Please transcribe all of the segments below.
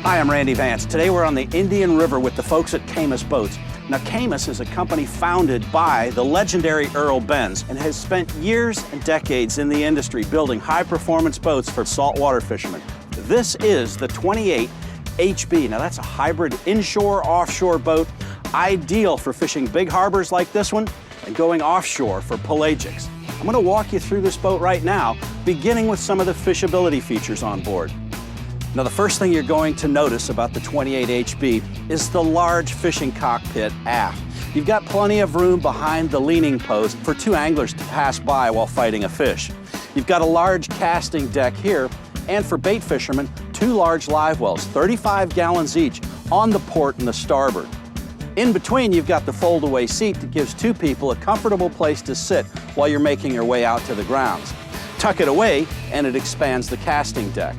Hi, I'm Randy Vance. Today we're on the Indian River with the folks at Caymas Boats. Now, Caymas is a company founded by the legendary Earl Benz and has spent years and decades in the industry building high-performance boats for saltwater fishermen. This is the 28 HB. Now, that's a hybrid inshore-offshore boat, ideal for fishing big harbors like this one and going offshore for pelagics. I'm going to walk you through this boat right now, beginning with some of the fishability features on board. Now, the first thing you're going to notice about the 28 HB is the large fishing cockpit aft. You've got plenty of room behind the leaning post for two anglers to pass by while fighting a fish. You've got a large casting deck here, and for bait fishermen, two large live wells, 35 gallons each, on the port and the starboard. In between, you've got the foldaway seat that gives two people a comfortable place to sit while you're making your way out to the grounds. Tuck it away, and it expands the casting deck.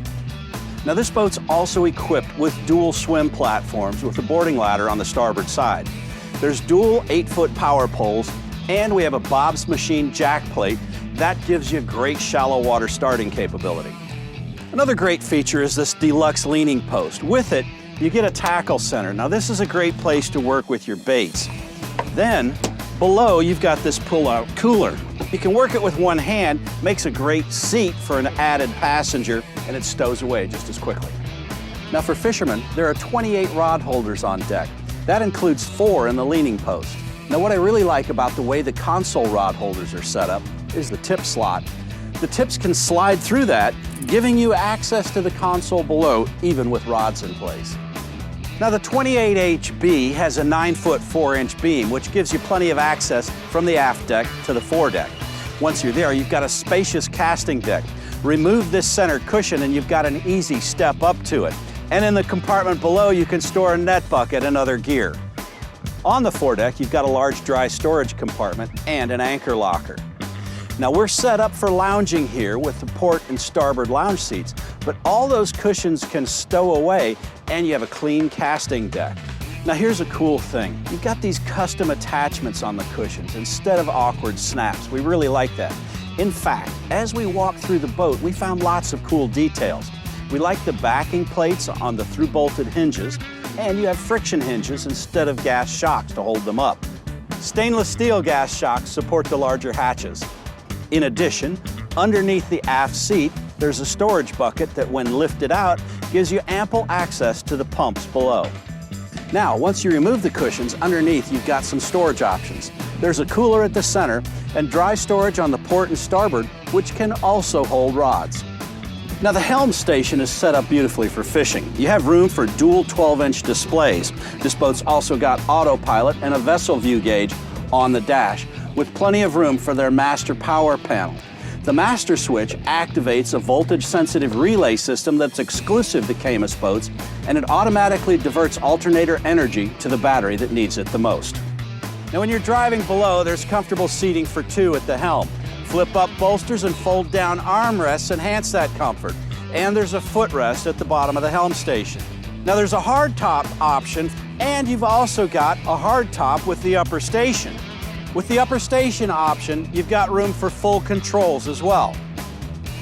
Now, this boat's also equipped with dual swim platforms with a boarding ladder on the starboard side. There's dual 8-foot power poles, and we have a Bob's Machine jack plate that gives you great shallow water starting capability. Another great feature is this deluxe leaning post. With it, you get a tackle center. Now, this is a great place to work with your baits. Then, below, you've got this pull-out cooler. You can work it with one hand, makes a great seat for an added passenger, and it stows away just as quickly. Now, for fishermen, there are 28 rod holders on deck. That includes 4 in the leaning post. Now, what I really like about the way the console rod holders are set up is the tip slot. The tips can slide through that, giving you access to the console below, even with rods in place. Now, the 28 HB has a 9-foot 4-inch beam, which gives you plenty of access from the aft deck to the foredeck. Once you're there, you've got a spacious casting deck. Remove this center cushion and you've got an easy step up to it. And in the compartment below, you can store a net bucket and other gear. On the foredeck, you've got a large dry storage compartment and an anchor locker. Now, we're set up for lounging here with the port and starboard lounge seats, but all those cushions can stow away and you have a clean casting deck. Now, here's a cool thing. You've got these custom attachments on the cushions instead of awkward snaps. We really like that. In fact, as we walked through the boat, we found lots of cool details. We like the backing plates on the through-bolted hinges, and you have friction hinges instead of gas shocks to hold them up. Stainless steel gas shocks support the larger hatches. In addition, underneath the aft seat, there's a storage bucket that, when lifted out, gives you ample access to the pumps below. Now, once you remove the cushions, underneath you've got some storage options. There's a cooler at the center and dry storage on the port and starboard, which can also hold rods. Now, the helm station is set up beautifully for fishing. You have room for dual 12-inch displays. This boat's also got autopilot and a vessel view gauge on the dash, with plenty of room for their master power panel. The master switch activates a voltage-sensitive relay system that's exclusive to Caymas boats, and it automatically diverts alternator energy to the battery that needs it the most. Now, when you're driving below, there's comfortable seating for 2 at the helm. Flip-up bolsters and fold-down armrests enhance that comfort, and there's a footrest at the bottom of the helm station. Now, there's a hardtop option, and you've also got a hardtop with the upper station. With the upper station option, you've got room for full controls as well.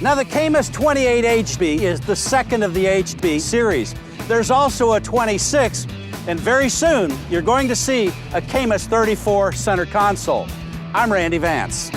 Now, the Caymas 28 HB is the second of the HB series. There's also a 26, and very soon, you're going to see a Caymas 34 center console. I'm Randy Vance.